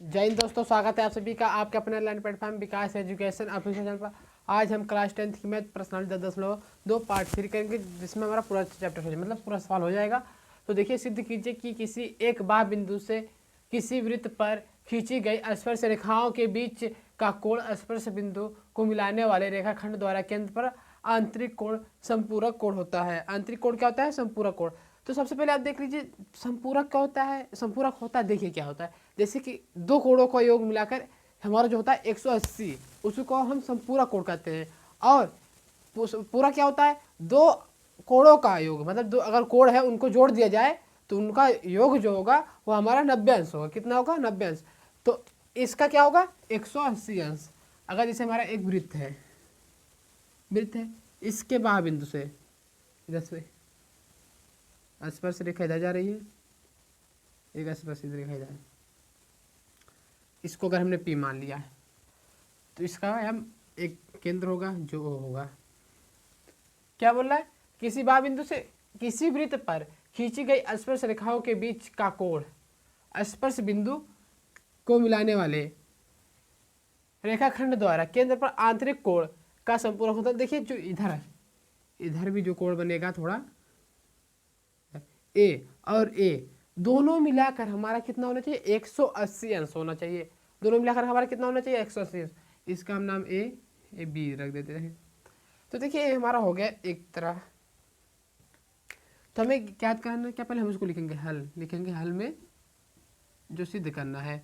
जय हिंद दोस्तों, स्वागत है आप सभी का आपके अपने ऑनलाइन प्लेटफॉर्म विकास एजुकेशन ऑफिशियल चैनल पर। आज हम क्लास 10th की मैथ पर्सनालिटी 10.2 पार्ट 3 करेंगे, जिसमें हमारा पूरा चैप्टर हो जाएगा, मतलब पूरा सवाल हो जाएगा। तो देखिए, सिद्ध कीजिए कि किसी एक बाह्य बिंदु से किसी वृत्त पर खींची गई स्पर्श रेखाओं के बीच का कोण स्पर्श बिंदु को मिलाने वाले रेखाखंड द्वारा केंद्र पर आंतरिक कोण संपूरक कोण होता है। आंतरिक कोण क्या होता है? संपूरक कोण। तो सबसे पहले आप देख लीजिए संपूरक क्या होता है। संपूरक होता है, देखिए क्या होता है। जैसे कि दो कोणों का योग मिलाकर हमारा जो होता है 180, उसको हम संपूरक कोण कहते हैं। और पूरा क्या होता है? दो कोणों का योग, मतलब दो अगर कोण है उनको जोड़ दिया जाए तो उनका योग जो होगा वो हमारा 90 अंश होगा। कितना होगा? 90 अंश। तो इसका क्या होगा? 180 अंश। अगर जैसे हमारा एक वृत्त है, इसके बाह्य बिंदु से इधर से स्पर्श रेखा इधर जा रही है, एक स्पर्श रेखा इधर, इसको अगर हमने P मान लिया है तो इसका हम एक केंद्र होगा जो O होगा। क्या बोल रहा है? किसी बाह्य बिंदु से किसी वृत्त पर खींची गई स्पर्श रेखाओं के बीच का कोण स्पर्श बिंदु को मिलाने वाले रेखाखंड द्वारा केंद्र पर आंतरिक कोण का संपूरक होता है। देखिए जो इधर है, इधर भी जो कोण बनेगा थोड़ा A और A दोनों मिलाकर हमारा कितना होना चाहिए? 180 अंश होना चाहिए। दोनों मिलाकर हमारा कितना होना चाहिए? 180 अंश। इसका हम नाम A B रख देते हैं। तो देखिए ये हमारा हो गया एक तरह। तो हमें क्या करना है? क्या पहले हम इसको लिखेंगे हल, लिखेंगे हल में जो सिद्ध करना है।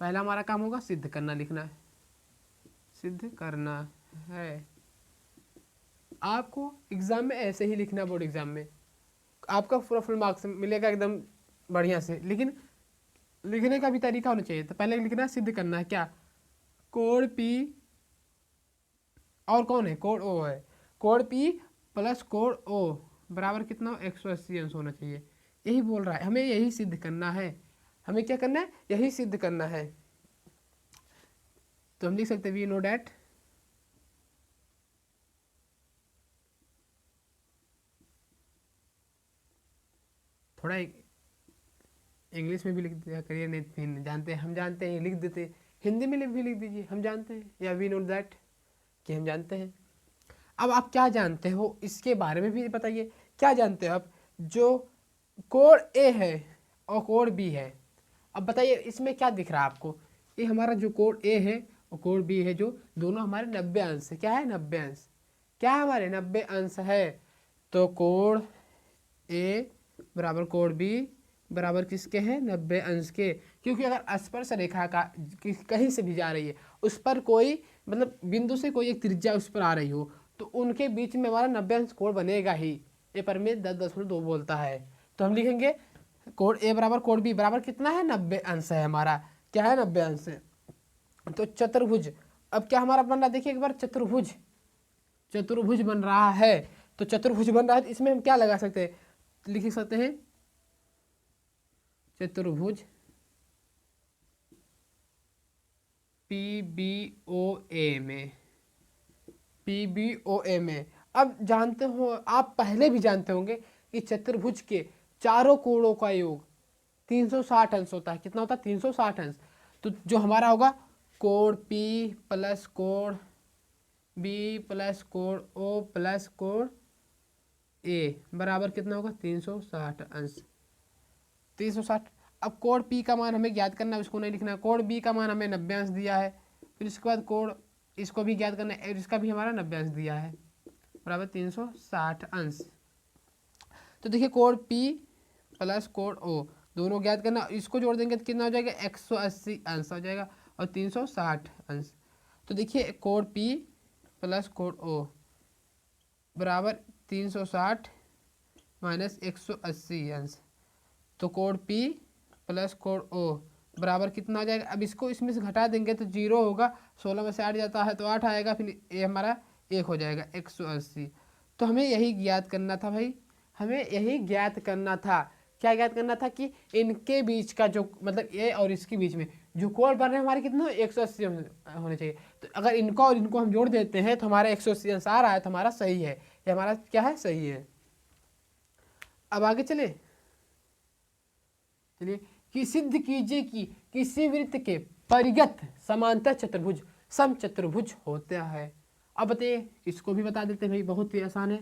पहला हमारा काम होगा सिद्ध करना, लिखना है, सिद्ध करना है। आपको एग्जाम में ऐसे ही लिखना, बोर्ड एग्जाम में आपका पूरा फुल मार्क्स मिलेगा एकदम बढ़िया से। लेकिन लिखने का भी तरीका होना चाहिए। तो पहले लिखना है सिद्ध करना है क्या? कोण P और कौन है? कोण O है। कोण P प्लस कोण O बराबर कितना? 180 अंश होना चाहिए। यही बोल रहा है, हमें यही सिद्ध करना है। हमें क्या करना है? यही सिद्ध करना है। तो हम लिख सकते हैं वी नो डैट थोड़ा इंग्लिश में भी लिख दिया करिए, नहीं फिर जानते हैं, हम जानते हैं लिख देते, हिंदी में भी लिख दीजिए हम जानते हैं, या वी नो दैट कि हम जानते हैं। अब आप क्या जानते हो इसके बारे में भी बताइए। क्या जानते हो आप? जो कोण A है और कोण B है, अब बताइए इसमें क्या दिख रहा है आपको? ये हमारा जो कोण A है और कोण B है, जो दोनों हमारे 90 अंश है। क्या है? 90 अंश। क्या है? हमारे 90 अंश है। तो कोण A बराबर कोण B बराबर किसके हैं? 90 अंश के। क्योंकि अगर स्पर्श रेखा का कहीं से भी जा रही है, उस पर कोई मतलब बिंदु से कोई एक त्रिज्या उस पर आ रही हो, तो उनके बीच में हमारा 90 अंश कोण बनेगा ही। ये पर में 10.2 बोलता है। तो हम लिखेंगे कोण A बराबर कोण B बराबर कितना है? 90 अंश है हमारा। क्या है? 90 अंश है। तो चतुर्भुज अब क्या हमारा बन रहा है? देखिए एक बार, चतुर्भुज, चतुर्भुज बन रहा है। तो चतुर्भुज बन रहा है तो इसमें हम क्या लगा सकते हैं? लिख सकते हैं चतुर्भुज PBOA में, PBOA में। अब जानते हो आप, पहले भी जानते होंगे कि चतुर्भुज के चारों कोणों का योग 360 अंश होता है। कितना होता है? 360 अंश। तो जो हमारा होगा कोण P प्लस कोण B प्लस कोण O प्लस कोण A बराबर कितना होगा? 360 अंश। 360। अब कोण P का मान हमें ज्ञात करना है, उसको नहीं लिखना है। कोण B का मान हमें 90 अंश दिया है। फिर इसके बाद कोण इसको भी ज्ञात करना है, इसका भी हमारा 90 अंश दिया है, बराबर 360 अंश। तो देखिए कोण P प्लस कोण O दोनों ज्ञात करना, इसको जोड़ देंगे तो कितना हो जाएगा? 180 अंश हो जाएगा और 360 अंश। तो देखिए कोण P प्लस कोण O बराबर 360 माइनस 180 अंश। तो कोण P प्लस कोण O बराबर कितना आ जाएगा? अब इसको इसमें से घटा देंगे तो 0 होगा, 16 में से 8 जाता है तो 8 आएगा, फिर ये हमारा 1 हो जाएगा, 180। तो हमें यही ज्ञात करना था भाई, हमें यही ज्ञात करना था। क्या ज्ञात करना था? कि इनके बीच का जो मतलब ये और इसके बीच में जो कोण बन रहे हैं हमारे कितना? 180 होने चाहिए। तो अगर इनको और इनको हम जोड़ देते हैं तो हमारा 180 अंश आ रहा है, तो हमारा सही है। ये हमारा क्या है? सही है। अब आगे चलिए कि सिद्ध कीजिए कि किसी वृत्त के परिगत समांतर चतुर्भुज समचतुर्भुज होता है। अब बताइए, इसको भी बता देते हैं भाई, बहुत ही आसान है,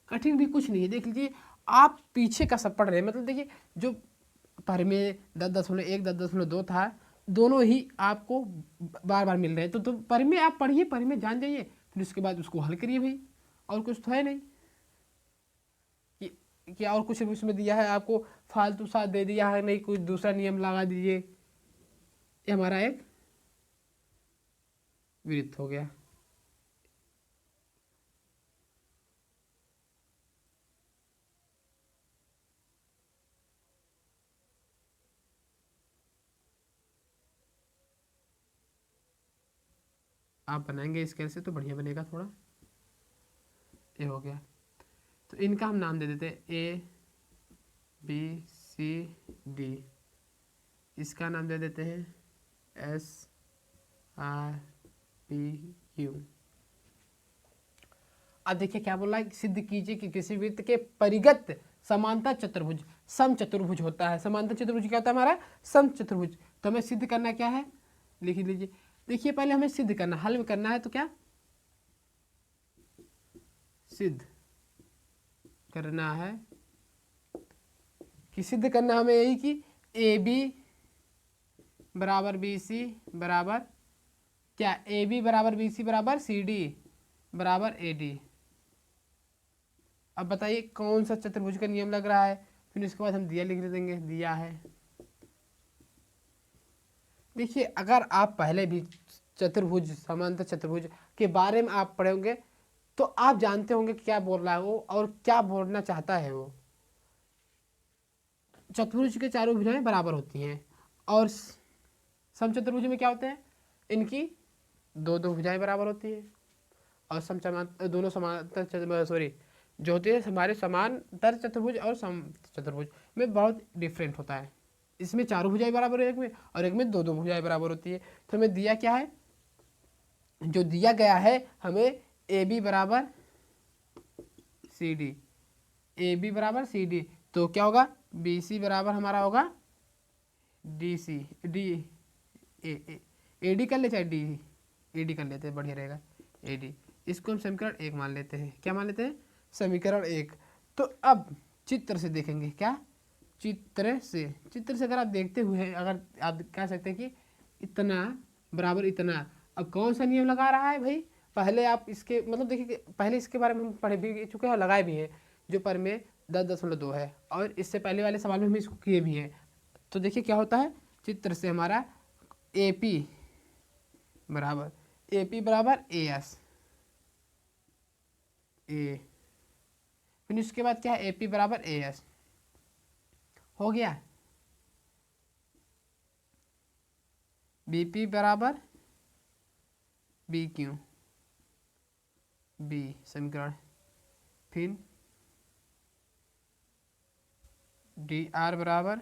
कठिन भी कुछ नहीं है। देख लीजिए, आप पीछे का सब पढ़ रहे हैं, मतलब देखिए जो परिमेय 10.1 10.2 था, दोनों ही आपको बार बार मिल रहे हैं। तो परिमेय आप पढ़िए, परिमेय जान जाइए, फिर उसके बाद उसको हल करिए भाई, और कुछ तो है नहीं कि और कुछ उसमें दिया है आपको फालतू सा दे दिया है, नहीं कोई दूसरा नियम लगा दीजिए। ये हमारा एक विरुद्ध हो गया। आप बनाएंगे स्केल से तो बढ़िया बनेगा थोड़ा। ये हो गया, तो इनका हम नाम दे देते हैं ए बी सी डी, इसका नाम दे देते हैं एस आर पी क्यू। अब देखिए क्या बोल रहा है, सिद्ध कीजिए कि किसी वृत्त के परिगत समांतर चतुर्भुज समचतुर्भुज होता है। समांतर चतुर्भुज क्या होता है हमारा, समचतुर्भुज। तो हमें सिद्ध करना क्या है, लिख लीजिए। देखिए पहले हमें सिद्ध करना, हल में करना है, तो क्या सिद्ध करना है, कि सिद्ध करना हमें यही कि ए बी बराबर बी सी बराबर क्या, ए बी बराबर बी सी बराबर सी डी बराबर ए डी। अब बताइए कौन सा चतुर्भुज का नियम लग रहा है, फिर उसके बाद हम दिया लिख देंगे, दिया है। देखिए अगर आप पहले भी चतुर्भुज समांतर चतुर्भुज के बारे में आप पढ़े होंगे तो आप जानते होंगे क्या बोल रहा है वो और क्या बोलना चाहता है वो। चतुर्भुज के चारों भुजाएं बराबर होती हैं, और समचतुर्भुज में क्या होते हैं, इनकी दो दो भुजाएं बराबर होती हैं, और दोनों समांतर सॉरी जो होती है हमारे समांतर चतुर्भुज और सम चतुर्भुज में बहुत डिफरेंट होता है। इसमें चारों भुजाएं बराबर है एक में, और एक में दो दो भुजाएं बराबर होती है। तो हमें दिया क्या है, जो दिया गया है हमें ए बी बराबर सी डी, ए बी बराबर सी डी, तो क्या होगा, बी सी बराबर हमारा होगा D C D A D कर ले, चाहे डी ए डी कर लेते हैं, बढ़िया रहेगा ए डी। इसको हम समीकरण एक मान लेते हैं, क्या मान लेते हैं, समीकरण एक। तो अब चित्र से देखेंगे, क्या चित्र से अगर आप देखते हुए, अगर आप कह सकते हैं कि इतना बराबर इतना, अब कौन सा नियम लगा रहा है भाई, पहले आप इसके मतलब देखिए, पहले इसके बारे में हम पढ़े भी चुके हैं और लगाए भी हैं, जो परिमेय 10.2 है, और इससे पहले वाले सवाल में हम इसको किए भी हैं। तो देखिए क्या होता है, चित्र से हमारा ए पी बराबर ए एस ए, फिर इसके बाद क्या है, ए पी बराबर ए एस हो गया, बी पी बराबर बी क्यू बी समीकरण, फिर डी आर बराबर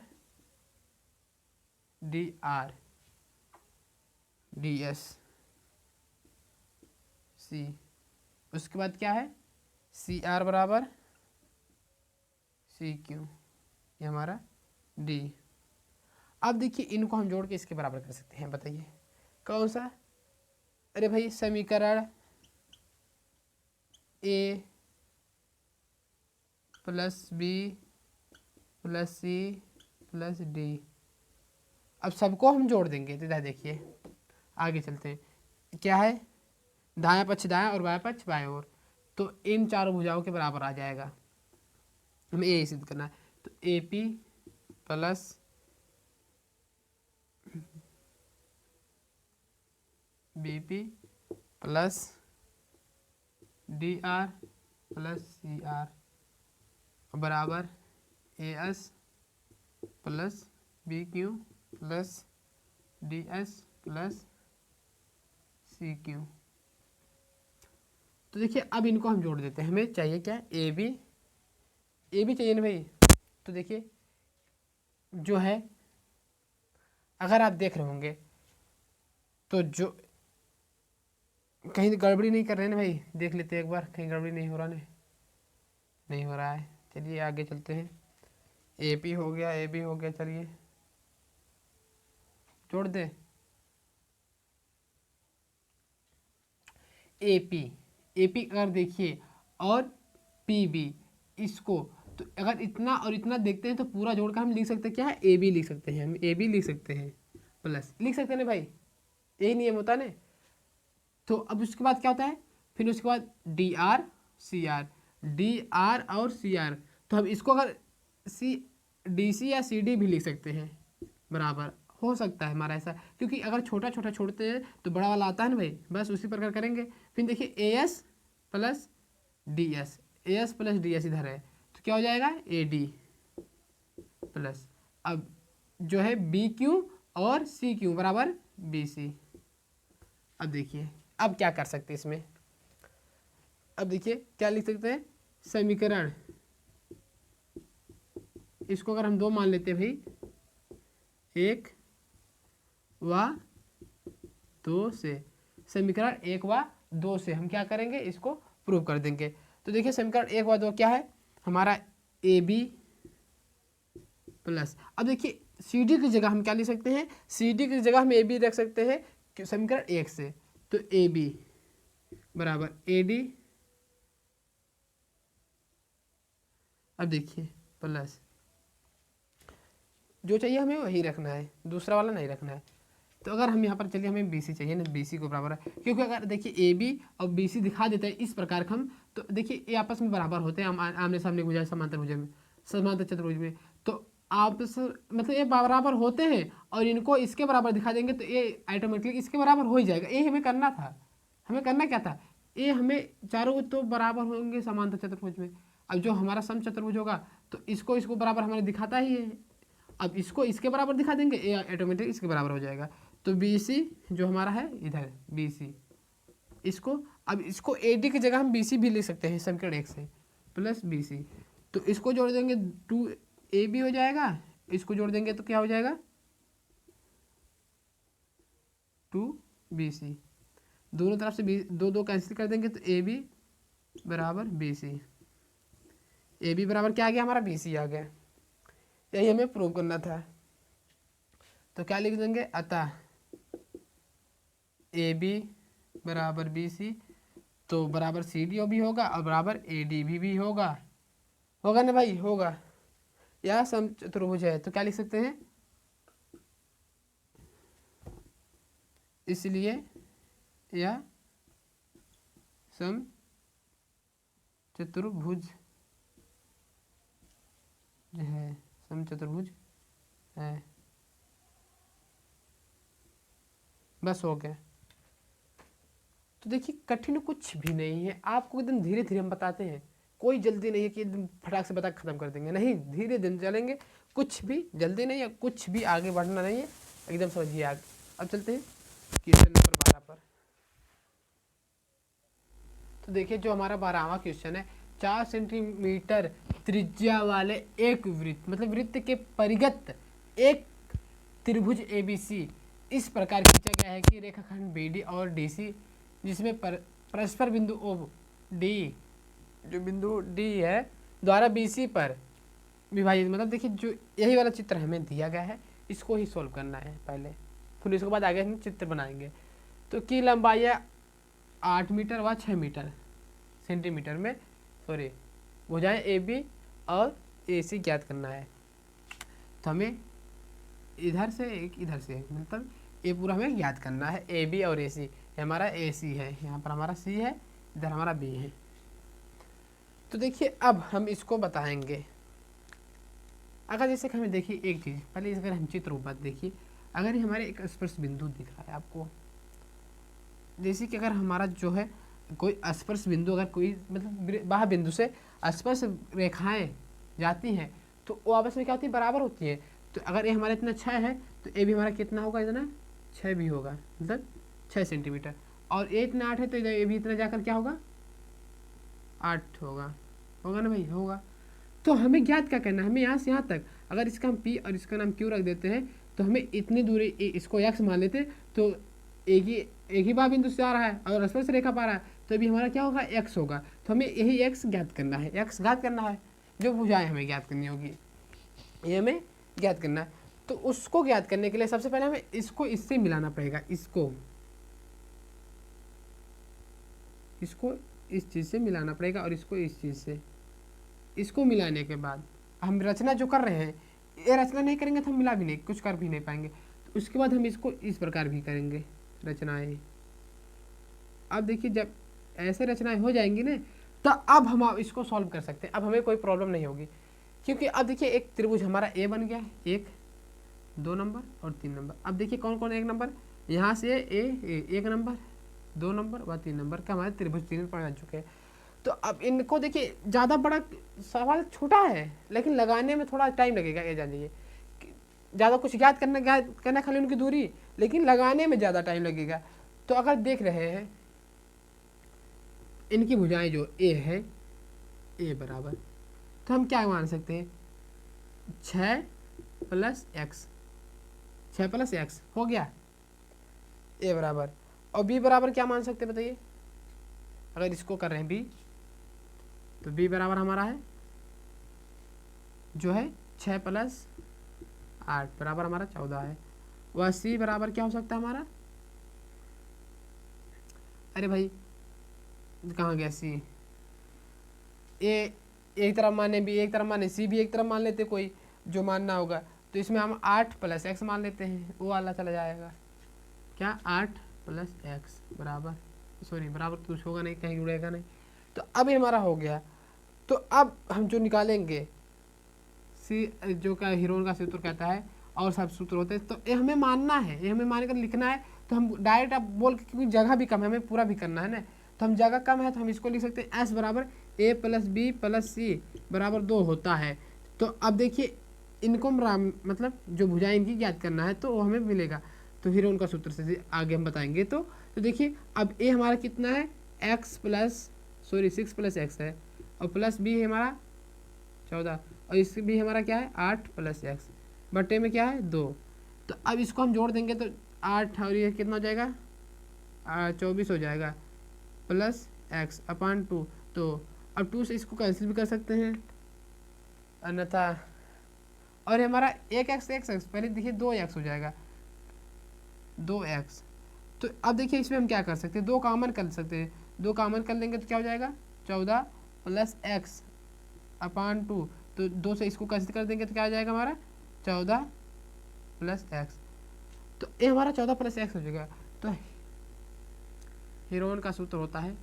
D R D S C, उसके बाद क्या है, सी आर बराबर सी क्यू, ये हमारा डी। अब देखिए इनको हम जोड़ के इसके बराबर कर सकते हैं, बताइए कौन सा, अरे भाई समीकरण A plus B plus C plus D, अब सबको हम जोड़ देंगे। तो देखिए आगे चलते हैं, क्या है, दायां पक्ष दायां और बायां पक्ष बाएं ओर, तो इन चारों भुजाओं के बराबर आ जाएगा, हमें ये सिद्ध करना है। तो A P plus B P plus D R plus C R बराबर A S plus B Q plus D S plus C Q. तो देखिए अब इनको हम जोड़ देते हैं, हमें चाहिए क्या, ए बी चाहिए ना भाई। तो देखिए जो है, अगर आप देख रहे होंगे तो जो कहीं गड़बड़ी नहीं कर रहे हैं ना भाई, देख लेते हैं एक बार, कहीं गड़बड़ी नहीं हो रहा नहीं हो रहा है। चलिए आगे चलते हैं, ए पी हो गया, ए बी हो गया, चलिए जोड़ दे, AP, AP अगर देखिए और PB, इसको तो अगर इतना और इतना देखते हैं तो पूरा जोड़कर हम लिख सकते हैं क्या है, AB लिख सकते हैं, हम AB लिख सकते हैं, प्लस लिख सकते हैं ना भाई, यही नियम होता है ना। तो अब उसके बाद क्या होता है, फिर उसके बाद DR CR, DR और CR, तो हम इसको अगर DC या CD भी लिख सकते हैं, बराबर हो सकता है हमारा ऐसा, क्योंकि अगर छोटा छोटा छोड़ते हैं तो बड़ा वाला आता है ना भाई, बस उसी प्रकार करेंगे। फिर देखिए AS plus DS, AS plus DS इधर है तो क्या हो जाएगा AD प्लस, अब जो है BQ और CQ बराबर BC। अब देखिए अब क्या कर सकते हैं इसमें, अब देखिए क्या लिख सकते हैं, समीकरण, इसको अगर हम 2 मान लेते हैं भाई, 1 व 2 से, समीकरण 1 व 2 से हम क्या करेंगे, इसको प्रूव कर देंगे। तो देखिए समीकरण 1 व 2 क्या है हमारा, AB प्लस, अब देखिए CD की जगह हम क्या लिख सकते हैं, CD की जगह हम AB रख सकते हैं समीकरण 1 से, तो AB बराबर AD, अब देखिए प्लस, जो चाहिए हमें वही रखना है, दूसरा वाला नहीं रखना है। तो अगर हम यहाँ पर चलिए हमें BC चाहिए ना, BC को बराबर है, क्योंकि अगर देखिए AB और BC दिखा देते हैं इस प्रकार हम, तो देखिए ये आपस में बराबर होते हैं, आमने सामने भुजा समांतर भुजा में, समांतर चतुर्भुज में, तो आपस मतलब ये बराबर होते हैं और इनको इसके बराबर दिखा देंगे तो ये ऑटोमेटिकली इसके बराबर हो ही जाएगा। ये हमें करना था, हमें करना क्या था, ये हमें चारों तो बराबर होंगे समांतर चतुर्भुज में। अब जो हमारा सम चतुर्भुज होगा तो इसको इसको बराबर हमारे दिखाता ही है, अब इसको इसके बराबर दिखा देंगे, ये ऑटोमेटिक इसके बराबर हो जाएगा। तो BC जो हमारा है इधर BC, इसको अब इसको AD की जगह हम BC भी ले सकते हैं समीकरण 1 से, प्लस BC, तो इसको जोड़ देंगे 2AB हो जाएगा, इसको जोड़ देंगे तो क्या हो जाएगा 2BC, दोनों तरफ से दो दो कैंसिल कर देंगे तो AB बराबर BC, AB बराबर क्या आ गया हमारा BC आ गया, यही हमें प्रूव करना था। तो क्या लिख देंगे, अतः AB बराबर BC, तो बराबर CD भी होगा और बराबर AD भी होगा, होगा ना भाई, होगा। यह सम चतुर्भुज है तो क्या लिख सकते हैं, इसलिए यह सम चतुर्भुज है, सम चतुर्भुज है, बस हो गया। तो देखिए कठिन कुछ भी नहीं है, आपको एकदम धीरे धीरे हम बताते हैं, कोई जल्दी नहीं है कि एकदम फटाक से बता खत्म कर देंगे, नहीं, धीरे धीरे चलेंगे, कुछ भी जल्दी नहीं है, कुछ भी आगे बढ़ना नहीं है, एकदम समझिए आगे। अब चलते हैं क्वेश्चन नंबर 12 पर। तो देखिए जो हमारा 12वां क्वेश्चन है, 4 सेंटीमीटर त्रिज्या वाले एक वृत्त, मतलब वृत्त के परिगत एक त्रिभुज ABC इस प्रकार खींचा गया है कि रेखाखंड BD और DC जिसमें परस्पर बिंदु O D, जो बिंदु D है, द्वारा BC पर विभाजित, मतलब देखिए जो यही वाला चित्र हमें दिया गया है इसको ही सोल्व करना है पहले, फिर इसके बाद आगे हम चित्र बनाएंगे। तो की लंबाई है 8 मीटर व 6 मीटर सेंटीमीटर में, सॉरी भुजाएं AB और AC ज्ञात करना है। तो हमें इधर से एक इधर से एक, मतलब ये पूरा हमें ज्ञात करना है, AB और AC, हमारा AC है, यहाँ पर हमारा C है, इधर हमारा B है। तो देखिए अब हम इसको बताएंगे, अगर जैसे कि हमें देखिए एक चीज़ पहले, अगर हम चित्र ऊपर देखिए, अगर हमारे एक स्पर्श बिंदु दिख रहा है आपको, जैसे कि अगर हमारा जो है कोई स्पर्श बिंदु, अगर कोई मतलब बाह्य बिंदु से स्पर्श रेखाएं जाती हैं तो वो आपस में क्या होती है, बराबर होती है। तो अगर ये हमारा इतना 6 है तो ये भी हमारा कितना होगा, इतना 6 भी होगा, मतलब 6 सेंटीमीटर, और ये इतना 8 है तो ये भी इतना जाकर क्या होगा 8 होगा, होगा ना भाई, होगा। तो हमें ज्ञात क्या करना है, हमें यहाँ से यहाँ तक, अगर इसका हम P और इसका नाम Q रख देते हैं तो हमें इतनी दूरी, इसको x मान लेते हैं, तो एक ही बाह्य बिंदु से आ रहा है और स्पर्श रेखा पा रहा है, तो अभी हमारा क्या होगा x होगा। तो हमें यही x ज्ञात करना है, x ज्ञात करना है, जो भुजाएं हमें ज्ञात करनी होगी, ये हमें ज्ञात करना है। तो उसको ज्ञात करने के लिए सबसे पहले हमें इसको इससे मिलाना पड़ेगा, इसको इसको इस चीज़ से मिलाना पड़ेगा और इसको इस चीज़ से। इसको मिलाने के बाद हम रचना जो कर रहे हैं, ये रचना नहीं करेंगे तो हम मिला भी नहीं, कुछ कर भी नहीं पाएंगे। तो उसके बाद हम इसको इस प्रकार भी करेंगे रचनाएं। अब देखिए जब ऐसे रचनाएं हो जाएंगी ना, तो अब हम इसको सॉल्व कर सकते हैं। अब हमें कोई प्रॉब्लम नहीं होगी, क्योंकि अब देखिए एक त्रिभुज हमारा ए बन गया है, 1 2 नंबर और 3 नंबर। अब देखिए कौन कौन 1 नंबर, यहाँ से ए 1 नंबर 2 नंबर व 3 नंबर का हमारे त्रिभुज 3 बन चुके हैं। तो अब इनको देखिए, ज़्यादा बड़ा सवाल छोटा है लेकिन लगाने में थोड़ा टाइम लगेगा, ये जानिए। ज़्यादा कुछ याद करना खाली उनकी दूरी, लेकिन लगाने में ज़्यादा टाइम लगेगा। तो अगर देख रहे हैं इनकी भुजाएं जो ए है, ए बराबर, तो हम क्या मान सकते हैं, 6 + x, 6 + x हो गया ए बराबर। और बी बराबर क्या मान सकते हैं बताइए, अगर इसको कर रहे हैं बी, तो बी बराबर हमारा है जो है 6 + 8 बराबर हमारा 14 है। वह सी बराबर क्या हो सकता है हमारा, अरे भाई कहाँ गया सी, ए एक तरफ माने बी एक तरफ माने सी भी एक तरफ मान लेते कोई जो मानना होगा। तो इसमें हम 8 + x मान लेते हैं, वो वाला चला जाएगा क्या, 8 + x बराबर, सॉरी बराबर तो कुछ होगा नहीं, कहीं जुड़ेगा नहीं। तो अब ये हमारा हो गया। तो अब हम जो निकालेंगे सी, जो क्या हीरोन का सूत्र कहता है और सब सूत्र होते हैं, तो ये हमें मानना है, ये हमें मान कर लिखना है। तो हम डायरेक्ट अब बोल के, क्योंकि जगह भी कम है, हमें पूरा भी करना है ना, तो हम जगह कम है तो हम इसको लिख सकते हैं s बराबर a + b + c बराबर 2 होता है। तो अब देखिए इनको मतलब जो भुजाएं इनकी ज्ञात करना है, तो वो हमें मिलेगा। तो हीरोन का सूत्र से आगे हम बताएंगे। तो देखिए अब a हमारा कितना है, 6 + x है, और प्लस b है हमारा 14, और इस भी हमारा क्या है 8 + x बटे में क्या है 2। तो अब इसको हम जोड़ देंगे तो 8 और ये कितना हो जाएगा, 24 हो जाएगा, + x/2। तो अब 2 से इसको कैंसिल भी कर सकते हैं अन्यथा, और हमारा 1x पहले देखिए 2x हो जाएगा, 2x। तो अब देखिए इसमें हम क्या कर सकते हैं, 2 कॉमन कर सकते हैं, 2 कॉमन कर लेंगे तो क्या हो जाएगा 14 + x/2। तो 2 से इसको कैंसिल कर देंगे तो क्या हो जाएगा हमारा 14 + x। तो ये हमारा 14 + x हो जाएगा। तो हीरोन का सूत्र होता है,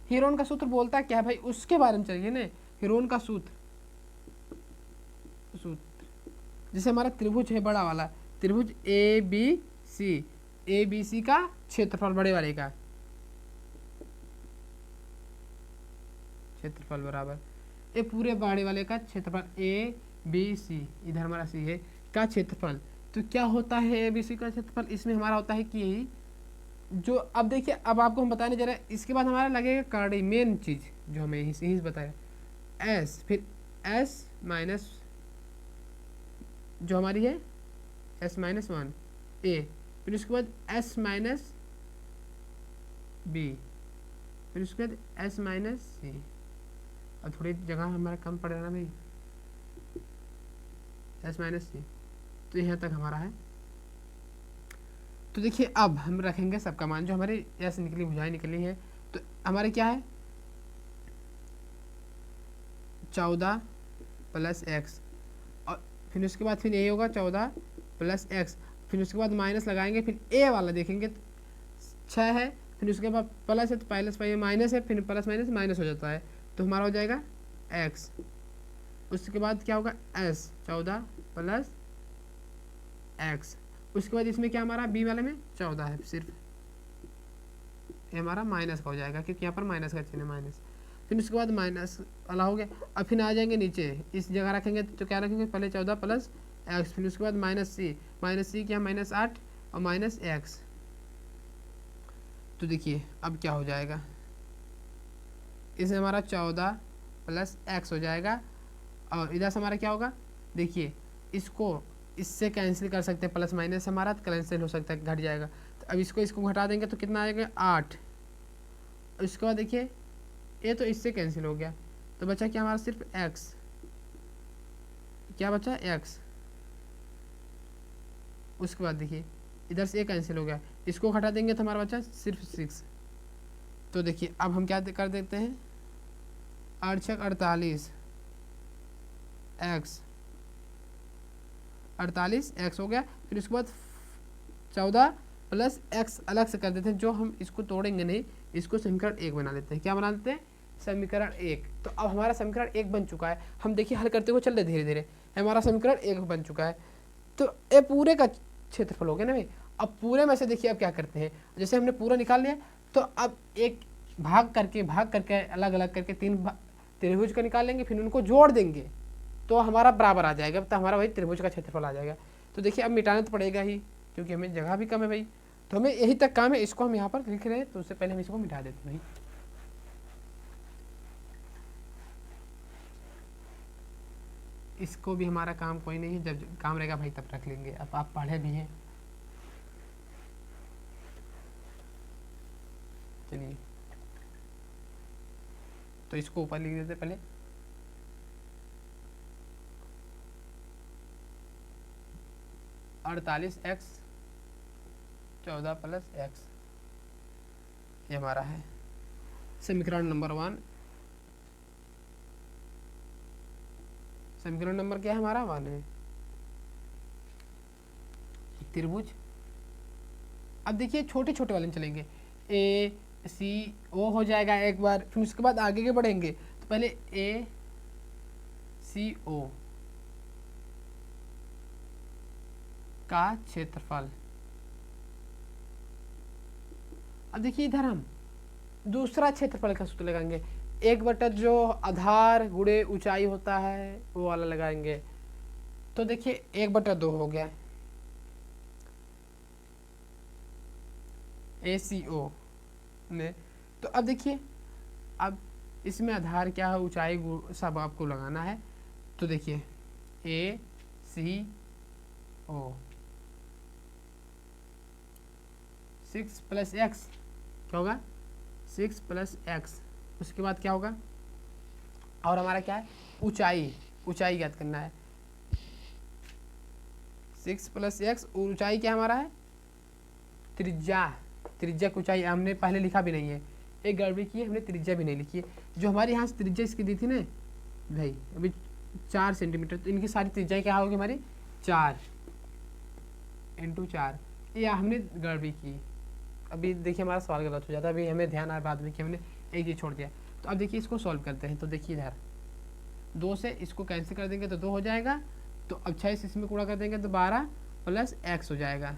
हीरोन का सूत्र बोलता है क्या भाई, उसके बारे में चाहिए ना। हीरोन का सूत्र जैसे हमारा त्रिभुज है बड़ा वाला, त्रिभुज ए बी सी का क्षेत्रफल बड़े वाले का क्षेत्रफल बराबर ये पूरे बड़े वाले का क्षेत्रफल ABC, इधर हमारा सी है का क्षेत्रफल। तो क्या होता है ABC का क्षेत्रफल, इसमें हमारा होता है कि यही जो, अब देखिए अब आपको हम बताने जा रहे हैं। इसके बाद हमारा लगेगा कार्डी, मेन चीज़ जो हमें यही बताया, S, फिर S माइनस जो हमारी है S-1 A, फिर उसके बाद S माइनस B, फिर उसके बाद S माइनस C। और थोड़ी जगह हमारा कम पड़ रहा है ना भाई, S माइनस C। तो यहाँ तक हमारा है। तो देखिए अब हम रखेंगे सबका मान, जो हमारी S निकली भुजाएं निकली है, तो हमारे क्या है 14 + x, और फिर उसके बाद फिर ये होगा 14 + x, फिर उसके बाद माइनस लगाएंगे, फिर a वाला देखेंगे 6 है, फिर उसके बाद प्लस है तो पहले माइनस है, फिर प्लस माइनस माइनस हो जाता है, तो हमारा हो जाएगा x। उसके बाद क्या होगा s 14 + x। उसके बाद इसमें क्या हमारा b वाले में 14 है सिर्फ, ये हमारा माइनस का हो जाएगा क्योंकि यहाँ पर माइनस का चिन्ह है, माइनस। फिर उसके बाद माइनस वाला हो गया। अब फिर आ जाएंगे नीचे, इस जगह रखेंगे तो क्या रखेंगे, पहले 14 + x, फिर उसके बाद -c क्या -8 और -x। तो देखिए अब क्या हो जाएगा, इसमें हमारा 14 + x हो जाएगा, और इधर से हमारा क्या होगा, देखिए इसको इससे कैंसिल कर सकते हैं, प्लस माइनस हमारा कैंसिल हो सकता है, घट जाएगा। तो अब इसको घटा देंगे तो कितना आएगा 8। उसके बाद देखिए ये तो इससे कैंसिल हो गया, तो बचा क्या हमारा सिर्फ x, क्या बचा x। उसके बाद देखिए इधर से ये कैंसिल हो गया, इसको घटा देंगे तो हमारा बचा सिर्फ 6। तो देखिए अब हम क्या कर देते हैं, 8 48 एक्स, 48 एक्स हो गया। फिर उसके बाद 14 प्लस एक्स अलग से कर देते हैं, जो हम इसको तोड़ेंगे नहीं, इसको समीकरण 1 बना लेते हैं। क्या बना लेते हैं, समीकरण 1। तो अब हमारा समीकरण 1 बन चुका है। हम देखिए हल करते हुए चल रहे धीरे धीरे, हमारा समीकरण 1 बन चुका है। तो ये पूरे का क्षेत्रफल हो गया ना भाई। अब पूरे में से देखिए अब क्या करते हैं, जैसे हमने पूरा निकाल लिया, तो अब एक भाग करके अलग अलग करके 3 त्रिभुज का निकाल लेंगे, फिर उनको जोड़ देंगे तो हमारा बराबर आ जाएगा, तो हमारा वही त्रिभुज का क्षेत्रफल आ जाएगा। तो देखिए अब मिटाना तो पड़ेगा ही, क्योंकि हमें जगह भी कम है भाई, तो हमें यही तक काम है। इसको हम यहाँ पर लिख रहे हैं, तो उससे पहले हम इसको मिटा देते हैं भाई। इसको भी हमारा काम कोई नहीं है, जब काम रहेगा भाई तब रख लेंगे। अब आप पढ़े भी हैं, चलिए तो इसको ऊपर लिख देते पहले। अड़तालीस एक्स 14 प्लस एक्स, ये हमारा है समीकरण नंबर 1। समीकरण नंबर क्या है हमारा, 1 है। त्रिभुज, अब देखिए छोटे छोटे वाले में चलेंगे, ए सी ओ हो जाएगा एक बार, फिर उसके बाद आगे के बढ़ेंगे, तो पहले ए सी ओ का क्षेत्रफल। अब देखिए इधर हम दूसरा क्षेत्रफल का सूत्र लगाएंगे, 1/, जो आधार गुणे ऊंचाई होता है वो वाला लगाएंगे। तो देखिए 1/2 हो गया ACO में। तो अब देखिए अब इसमें आधार क्या है, ऊंचाई सब आपको लगाना है। तो देखिए ACO 6 + x क्या होगा, 6 + x। उसके बाद क्या होगा, और हमारा क्या है, ऊंचाई ज्ञात करना है। 6 + x, ऊंचाई क्या हमारा है, त्रिज्या की ऊंचाई हमने पहले लिखा भी नहीं है, एक गड़बड़ी की है, हमने त्रिज्या भी नहीं लिखी है। जो हमारे यहाँ से त्रिज्या इसकी दी थी ना भाई, अभी 4 सेंटीमीटर, तो इनकी सारी त्रिज्याएं क्या होगी हमारी, 4 × 4। ये हमने गड़बड़ी की। अभी देखिए हमारा सवाल गलत हो जाता है, अभी हमें ध्यान आया बाद में कि हमने एक चीज़ छोड़ दिया। तो अब देखिए इसको सॉल्व करते हैं। तो देखिए इधर 2 से इसको कैंसिल कर देंगे तो 2 हो जाएगा, तो अब 6 इसमें कूड़ा कर देंगे तो 12 + x हो जाएगा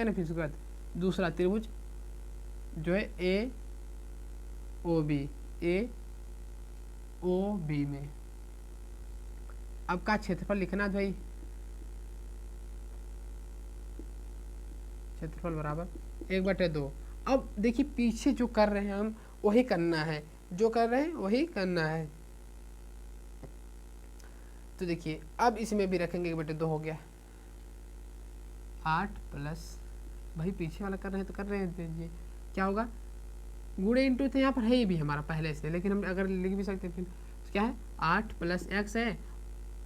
ना। फिर उसके बाद दूसरा त्रिभुज जो है AOB में अब का क्षेत्रफल लिखना भाई, क्षेत्रफल बराबर 1/2। अब देखिए पीछे जो कर रहे हैं हम वही करना है, जो कर रहे हैं वही करना है। तो देखिए अब इसमें भी रखेंगे 1/2 हो गया, 8 प्लस, भाई पीछे वाला कर रहे हैं तो कर रहे हैं, देखिए क्या होगा, गुणे इंटू तो यहाँ पर है ही भी हमारा पहले से, लेकिन हम अगर लिख भी सकते हैं। फिर क्या है, 8 + x है,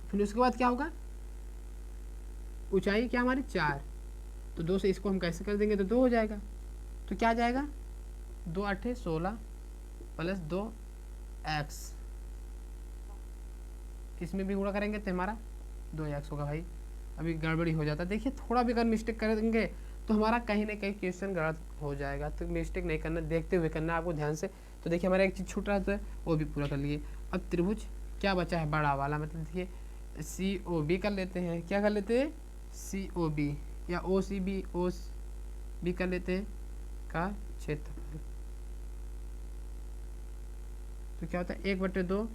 फिर उसके बाद क्या होगा, ऊंचाई क्या हमारी 4, तो 2 से इसको हम कैसे कर देंगे तो 2 हो जाएगा। तो क्या आ जाएगा, 2 × 8 = 16 + 2x, इसमें भी गुणा करेंगे तो हमारा 2x होगा भाई। अभी गड़बड़ी हो जाता है, देखिए थोड़ा भी अगर मिस्टेक करेंगे तो हमारा कहीं ना कहीं क्वेश्चन गलत हो जाएगा। तो मिस्टेक नहीं करना, देखते हुए करना आपको ध्यान से। तो देखिए हमारा एक चीज़ छूट रहा था वो भी पूरा कर लिए। अब त्रिभुज क्या बचा है, बड़ा वाला, मतलब देखिए COB कर लेते हैं। क्या कर लेते हैं, COB या OCB कर लेते हैं का क्षेत्रफल। तो क्या होता है, 1/2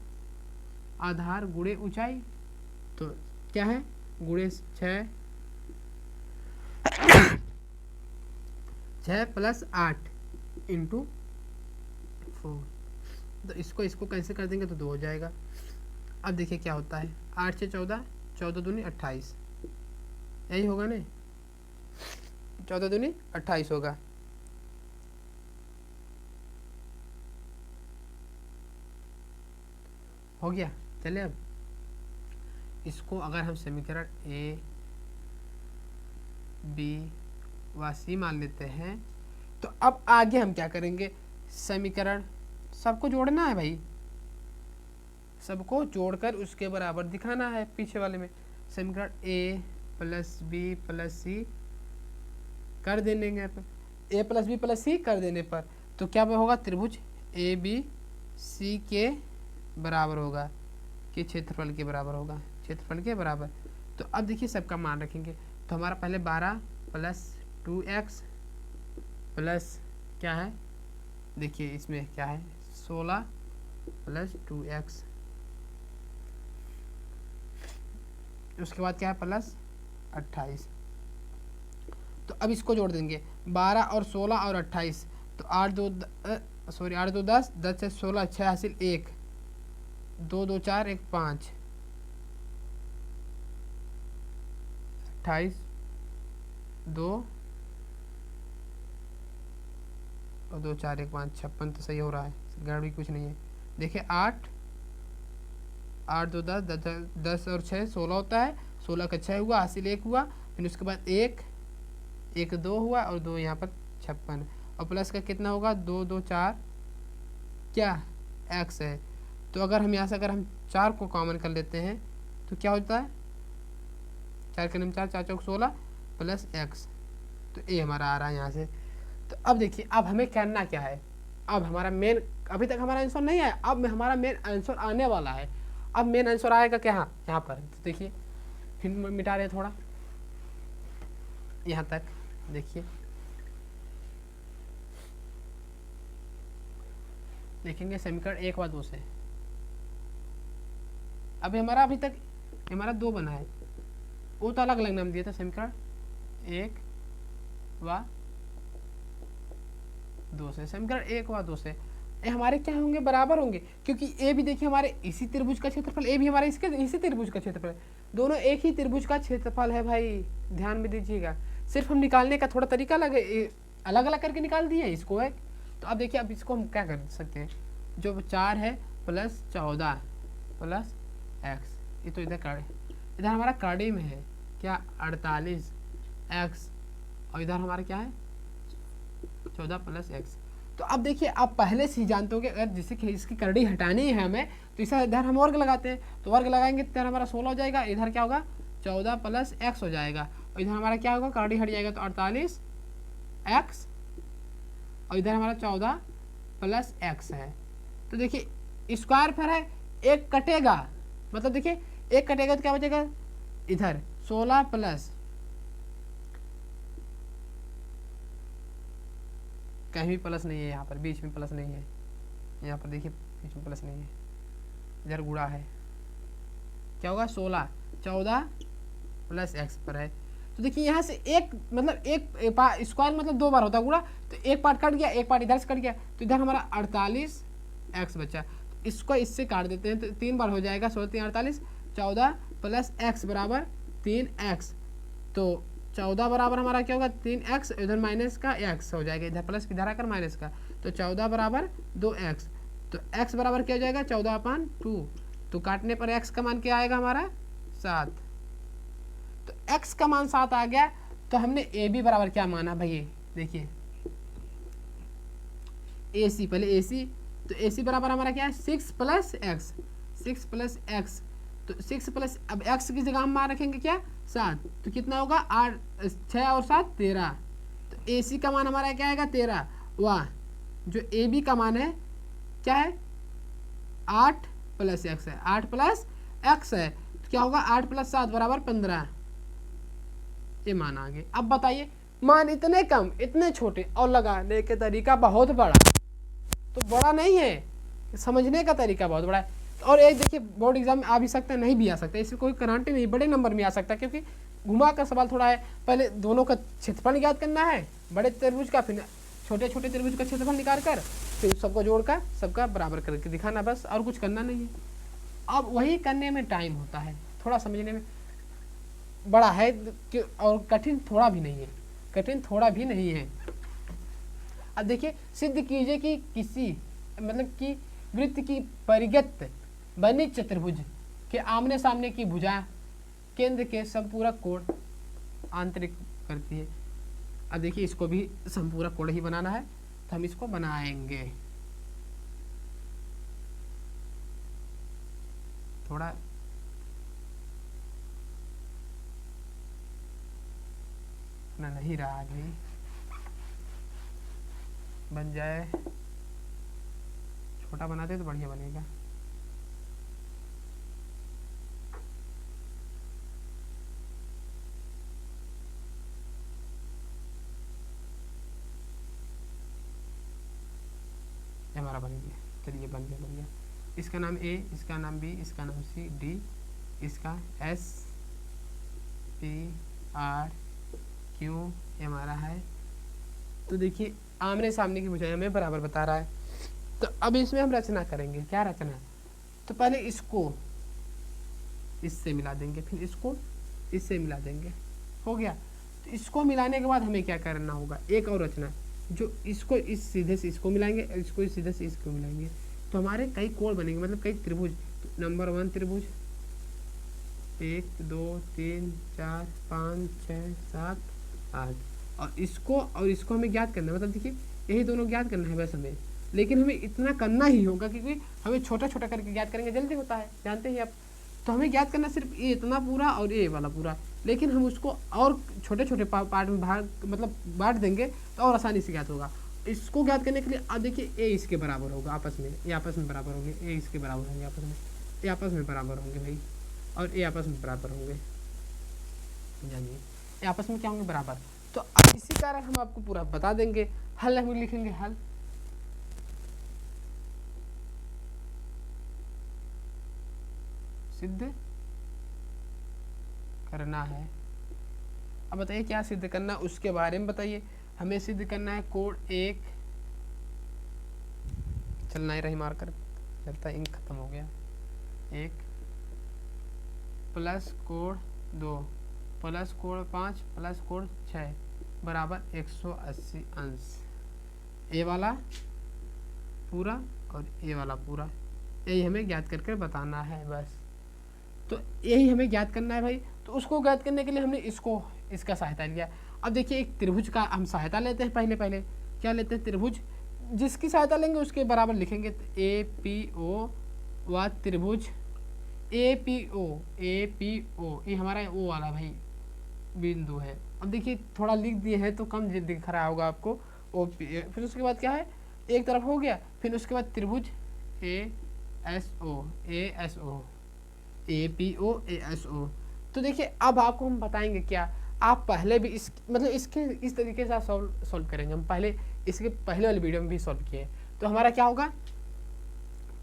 आधार गुणे ऊंचाई, तो क्या है, गुणे 6 + 8 × 4। तो इसको कैसे कर देंगे तो 2 हो जाएगा। अब देखिए क्या होता है, 8 से 14, 14 दूनी 28, यही होगा ना, 14 दूनी 28 होगा। हो गया। चलिए अब इसको अगर हम समीकरण A B व C मान लेते हैं, तो अब आगे हम क्या करेंगे, समीकरण सबको जोड़ना है भाई, सबको जोड़कर उसके बराबर दिखाना है पीछे वाले में। समीकरण ए प्लस बी प्लस सी कर देने पर, ए प्लस बी प्लस सी कर देने पर तो क्या होगा, त्रिभुज ए बी सी के बराबर होगा, कि क्षेत्रफल के बराबर होगा, क्षेत्रफल के बराबर। तो अब देखिए सबका मान रखेंगे, तो हमारा पहले 12 प्लस 2x प्लस क्या है, देखिए इसमें क्या है 16 प्लस 2x, उसके बाद क्या है प्लस 28। तो अब इसको जोड़ देंगे 12 और 16 और 28, तो 8 2 10, 10 से 16 6 हासिल 1, 2 2 4 1 5, 28 2 और 2 4 1 5 56 तो सही हो रहा है, गड़बड़ी कुछ नहीं है। देखिए 8 2 10, 10 और 6 16 होता है, 16 का 6 हुआ, हासिल 1 हुआ, फिर उसके बाद 1 1 2 हुआ और 2 यहाँ पर 56, और प्लस का कितना होगा 2 2 4 क्या x है। तो अगर हम यहाँ से अगर हम 4 को कॉमन कर लेते हैं तो क्या होता है, 4 के 4 4 चौक 16 प्लस x, तो ए हमारा आ रहा है यहाँ से। तो अब देखिए अब हमें करना क्या है, अब हमारा मेन, अभी तक हमारा आंसर नहीं आया, अब हमारा मेन आंसर आने वाला है। अब मेन आंसर आएगा क्या, यहाँ पर तो देखिए फिर मिटा रहे थोड़ा यहाँ तक, देखिए देखेंगे समीकरण 1 व 2 से। अभी हमारा अभी तक हमारा 2 बना है, वो तो अलग अलग नाम दिया था, समीकरण 1 व 2 से, समीकरण 1 व 2 से ये हमारे क्या होंगे, बराबर होंगे, क्योंकि ए भी देखिए हमारे इसी त्रिभुज का क्षेत्रफल, ए भी हमारे इसके इसी त्रिभुज का क्षेत्रफल, दोनों एक ही त्रिभुज का क्षेत्रफल है भाई, ध्यान में दीजिएगा। सिर्फ हम निकालने का थोड़ा तरीका अलग अलग करके निकाल दिए इसको है। तो अब देखिए अब इसको हम क्या कर सकते हैं, जो 4 है प्लस 14 प्लस x, ये तो इधर हमारा कड़ी में है क्या 48x, और इधर हमारा क्या है 14 प्लस x। तो अब देखिए आप पहले से ही जानते हो कि अगर जैसे कि इसकी करड़ी हटानी है हमें, तो इसे इधर हम वर्ग लगाते हैं, तो वर्ग लगाएंगे तो इधर हमारा 16 हो जाएगा, इधर क्या होगा 14 प्लस x हो जाएगा, और इधर हमारा क्या होगा करड़ी हट जाएगा तो 48x, और इधर हमारा 14 प्लस x है। तो देखिए स्क्वायर पर है, एक कटेगा, मतलब देखिए एक कटेगा तो क्या बचेगा, इधर 16 प्लस, कहीं भी प्लस नहीं है, यहाँ पर बीच में प्लस नहीं है, यहाँ पर देखिए बीच में प्लस नहीं है, इधर गुणा है, क्या होगा 16 14 प्लस x पर है। तो देखिए यहाँ से एक मतलब एक स्क्वायर मतलब 2 बार होता है गुणा, तो एक पार्ट कट गया, एक पार्ट इधर से कट गया, तो इधर हमारा 48x बचा, तो इसको इससे काट देते हैं तो 3 बार हो जाएगा, 16 3 48, 14 प्लस x बराबर 3x, तो 14 बराबर हमारा क्या होगा 3x, इधर माइनस का x हो जाएगा, इधर प्लस इधर आकर माइनस का, तो 14 बराबर 2x, तो x बराबर क्या हो जाएगा 14/2, तो काटने पर x का मान क्या आएगा हमारा 7, तो x का मान 7 आ गया। तो हमने ए बी बराबर क्या माना भाई, देखिए ए सी, पहले ए सी, तो ए सी बराबर हमारा क्या है 6 प्लस एक्स, 6 प्लस एक्स, तो 6 प्लस, अब x की जगह हम मान रखेंगे क्या 7, तो कितना होगा 8 6 और 7 13, तो ए सी का मान हमारा क्या आएगा 13, वाह जो ए बी का मान है क्या है 8 प्लस एक्स है, 8 प्लस एक्स है, तो क्या होगा 8 प्लस 7 बराबर 15, ये मान आ गए। अब बताइए मान इतने कम इतने छोटे और लगाने का तरीका बहुत बड़ा, तो बड़ा नहीं है, समझने का तरीका बहुत बड़ा है। और एक देखिए बोर्ड एग्जाम में आ भी सकता है, नहीं भी आ सकता, इससे कोई गारंटी नहीं, बड़े नंबर में आ सकता है, क्योंकि घुमा का सवाल थोड़ा है, पहले दोनों का क्षेत्रफल याद करना है बड़े त्रिभुज का, फिर छोटे छोटे त्रिभुज का क्षेत्रफल निकाल कर फिर सबको जोड़कर सबका बराबर करके दिखाना, बस और कुछ करना नहीं है। अब वही करने में टाइम होता है, थोड़ा समझने में बड़ा है और कठिन थोड़ा भी नहीं है, कठिन थोड़ा भी नहीं है। अब देखिए सिद्ध कीजिए कि किसी मतलब कि वृत्त की परिगत बनी चतुर्भुज के आमने सामने की भुजा केंद्र के संपूरक कोण आंतरिक करती है। अब देखिए इसको भी संपूरक कोण ही बनाना है, तो हम इसको बनाएंगे। थोड़ा ना नहीं रहा अभी, बन जाए, छोटा बनाते तो बढ़िया बनेगा। ये हमारा बन गया, चलिए बन गया बढ़िया। इसका नाम ए, इसका नाम बी, इसका नाम सी, डी, इसका एस, पी, आर, क्यू, ये हमारा है। तो देखिए आमने सामने की भुजाएं हमें बराबर बता रहा है। तो अब इसमें हम रचना करेंगे, क्या रचना? तो पहले इसको इससे मिला देंगे, फिर इसको इससे मिला देंगे, हो गया। तो इसको मिलाने के बाद हमें क्या करना होगा, एक और रचना, जो इसको इस सीधे से इसको मिलाएंगे, इसको इस सीधे से इसको मिलाएंगे, तो हमारे कई कोण बनेंगे, मतलब कई त्रिभुज। तो नंबर 1 त्रिभुज, 1 2 3 4 5 6 7 8, और इसको हमें ज्ञात करना है, मतलब देखिए यही दोनों ज्ञात करना है बस हमें। लेकिन हमें इतना करना ही होगा, क्योंकि हमें छोटा छोटा करके ज्ञात करेंगे जल्दी होता है, जानते हैं आप। तो हमें ज्ञात करना सिर्फ ये इतना पूरा और ये वाला पूरा, लेकिन हम उसको और छोटे छोटे पार्ट में भाग मतलब बांट देंगे तो और आसानी से ज्ञात होगा। इसको ज्ञात करने के लिए अब देखिए ए इसके बराबर होगा आपस में, ये आपस में बराबर होंगे, ए इसके बराबर होंगे आपस में, ये आपस में बराबर होंगे भाई, और ये आपस में बराबर होंगे, जानिए ये आपस में क्या होंगे, बराबर। तो अब इसी कारण हम आपको पूरा बता देंगे। हल हम लिखेंगे, हल सिद्ध करना है। अब बताइए क्या सिद्ध करना, उसके बारे में बताइए। हमें सिद्ध करना है कोण 1, चलना ही रही मार कर, लगता है इंक खत्म हो गया, 1 प्लस कोण 2 प्लस कोण 5 प्लस कोण 6 बराबर 180 अंश। ए वाला पूरा और ए वाला पूरा, यही हमें ज्ञात करके बताना है बस। तो यही हमें ज्ञात करना है भाई। तो उसको ज्ञात करने के लिए हमने इसका सहायता लिया। अब देखिए एक त्रिभुज का हम सहायता लेते हैं, पहले क्या लेते हैं, त्रिभुज। जिसकी सहायता लेंगे उसके बराबर लिखेंगे। तो ए पी ओ व त्रिभुज ए पी ओ, ये हमारा ओ वाला भाई बिंदु है। अब देखिए थोड़ा लिख दिए हैं तो कम दिख रहा होगा आपको, ओ पी। फिर उसके बाद क्या है, एक तरफ हो गया, फिर उसके बाद त्रिभुज A S O, A P O A S O. तो देखिए अब आपको हम बताएंगे क्या, आप पहले भी इसके इस तरीके से सॉल्व करेंगे। हम पहले इसके पहले वाली वीडियो में भी सॉल्व किए। तो हमारा क्या होगा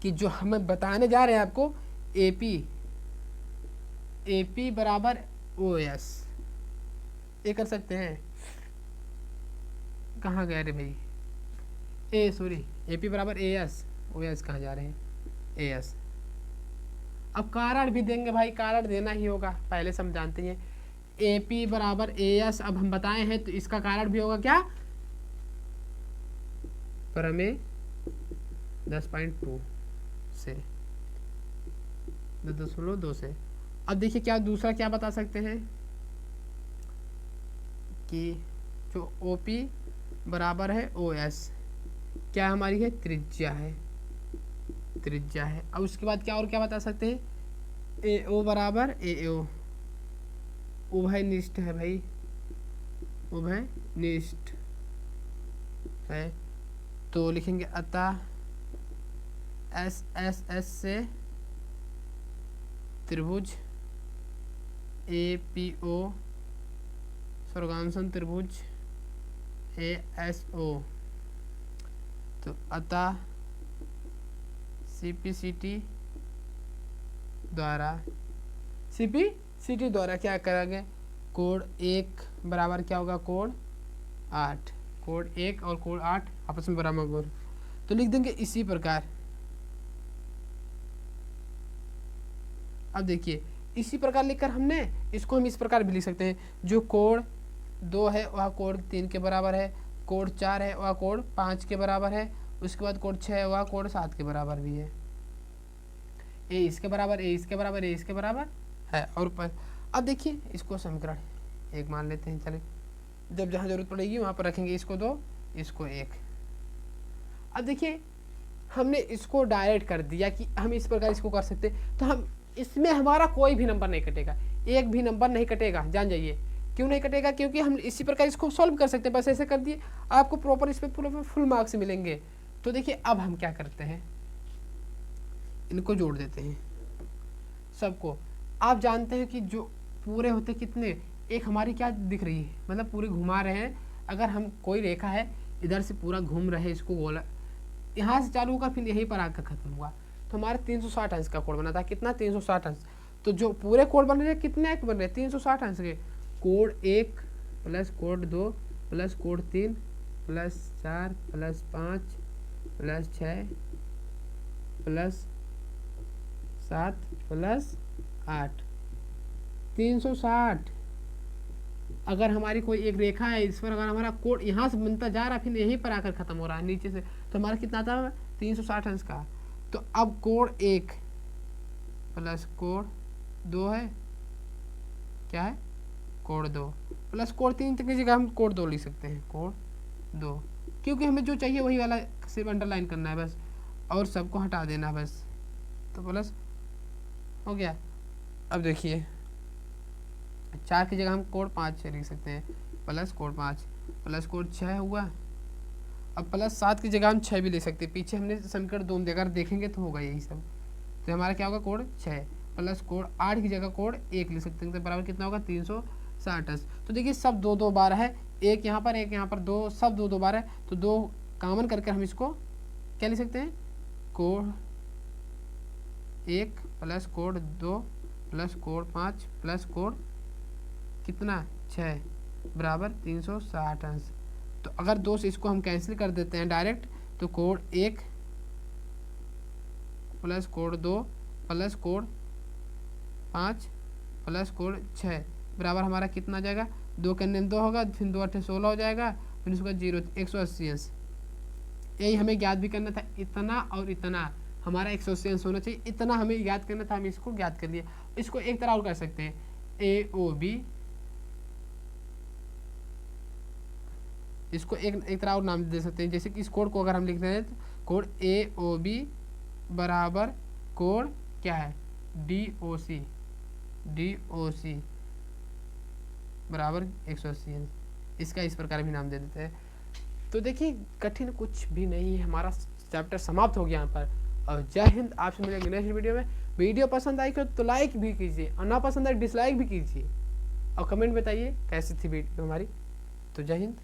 कि जो हमें बताने जा रहे हैं आपको, ए पी बराबर ओ एस, ये कर सकते हैं। कहाँ गए रे भाई, ए पी बराबर ए एस, ओ एस कहाँ जा रहे हैं, ए एस। अब कारण भी देंगे भाई, कारण देना ही होगा, पहले से हम जानते हैं। ए पी बराबर ए एस, अब हम बताए हैं तो इसका कारण भी होगा क्या, प्रमेय 10.2 से 10.2 से। अब देखिए क्या दूसरा क्या बता सकते हैं कि जो ओ पी बराबर है ओ एस, क्या हमारी है, त्रिज्या है। अब उसके बाद क्या और क्या बता सकते हैं, ए ओ बराबर ए ओ, उभयनिष्ठ है भाई, उभयनिष्ठ है। तो लिखेंगे अतः एस से त्रिभुज ए पी ओ स्वर्गांशन त्रिभुज ए एस ओ। तो अतः सीपीसीटी द्वारा क्या करेंगे, कोण 1 बराबर क्या होगा, कोण 8, कोण 1 और कोण 8 आपस में बराबर होगा। तो लिख देंगे इसी प्रकार। अब देखिए इसी प्रकार लिखकर हमने इसको हम इस प्रकार भी लिख सकते हैं, जो कोण 2 है वह कोण 3 के बराबर है, कोण 4 है वह कोण 5 के बराबर है, उसके बाद कोण 6 है वह कोण 7 के बराबर भी है। ए इसके बराबर, ए इसके बराबर, ए इसके बराबर है। और अब देखिए इसको समीकरण 1 मान लेते हैं, चले जब जहाँ जरूरत पड़ेगी वहाँ पर रखेंगे, इसको 2 इसको 1। अब देखिए हमने इसको डायरेक्ट कर दिया कि हम इस प्रकार इसको कर सकते, तो हम इसमें हमारा कोई भी नंबर नहीं कटेगा, एक भी नंबर नहीं कटेगा, जान जाइए। क्यों नहीं कटेगा? क्योंकि हम इसी प्रकार इसको सॉल्व कर सकते हैं, बस ऐसे कर दिए आपको प्रॉपर इस पर फुल मार्क्स मिलेंगे। तो देखिए अब हम क्या करते हैं, इनको जोड़ देते हैं सबको। आप जानते हैं कि जो पूरे होते कितने, एक हमारी क्या दिख रही है, मतलब पूरे घुमा रहे हैं। अगर हम कोई रेखा है इधर से पूरा घूम रहे हैं, इसको गोला यहाँ से चालू होगा फिर यहीं पर आकर खत्म हुआ, तो हमारे 360 अंश का कोण बना था। कितना? 360 अंश। तो जो पूरे कोण बन रहे हैं कितने अंक बन रहे हैं? 360 अंश के। कोण 1 प्लस कोण 2 प्लस कोण 3 plus 4 plus 5 plus 6 plus 7 plus 8, 360। अगर हमारी कोई एक रेखा है, इस पर अगर हमारा कोण यहाँ से बनता जा रहा है फिर यहीं पर आकर खत्म हो रहा है नीचे से, तो हमारा कितना था? 360 अंश का। तो अब कोण 1 प्लस कोण 2 है, क्या है? कोण 2 प्लस कोण 3 की जगह हम कोण 2 लिख सकते हैं, कोण 2, क्योंकि हमें जो चाहिए वही वाला सिर्फ अंडरलाइन करना है बस, और सबको हटा देना है बस, तो प्लस हो गया। अब देखिए 4 की जगह हम कोण 5 लिख सकते हैं, प्लस कोण 5 प्लस कोण 6 हुआ। अब प्लस 7 की जगह हम 6 भी ले सकते हैं, पीछे हमने समीकरण 2 में अगर देखेंगे तो होगा यही सब। तो हमारा क्या होगा? कोण 6 प्लस कोण 8 की जगह कोण 1 लिख सकते हैं, तो बराबर कितना होगा? 360 अंश। तो देखिए सब 2 बार है, एक यहाँ पर एक यहाँ पर, 2 सब 2 बार है, तो 2 कॉमन करके हम इसको क्या लिख सकते हैं? कोण 1 प्लस कोण 2 प्लस कोण 5 प्लस कोण कितना? 6 बराबर 360 अंश। तो अगर 2 से इसको हम कैंसिल कर देते हैं डायरेक्ट, तो कोण 1 प्लस कोण 2 प्लस कोण 5 प्लस कोण 6 बराबर हमारा कितना आ जाएगा? 2 के अंदर 2 होगा, फिर 2 8 16 हो जाएगा, फिर उसका 0 180 अंश। यही हमें याद भी करना था, इतना और इतना हमारा 180 अंश होना चाहिए, इतना हमें याद करना था, हम इसको याद कर लिए। इसको एक तरह और कर सकते हैं, AOB, इसको एक तरह और नाम दे सकते हैं, जैसे कि इस कोण को अगर हम लिखते हैं तो कोण AOB बराबर कोण क्या है? DOC बराबर 180 अंश। इसका इस प्रकार भी नाम दे देते हैं। तो देखिए कठिन कुछ भी नहीं है, हमारा चैप्टर समाप्त हो गया यहाँ पर। और जय हिंद, आपसे मिलेंगे नेक्स्ट वीडियो में। वीडियो पसंद आई तो लाइक भी कीजिए, और ना पसंद आए डिसलाइक भी कीजिए, और कमेंट बताइए कैसी थी वीडियो हमारी। तो जय हिंद।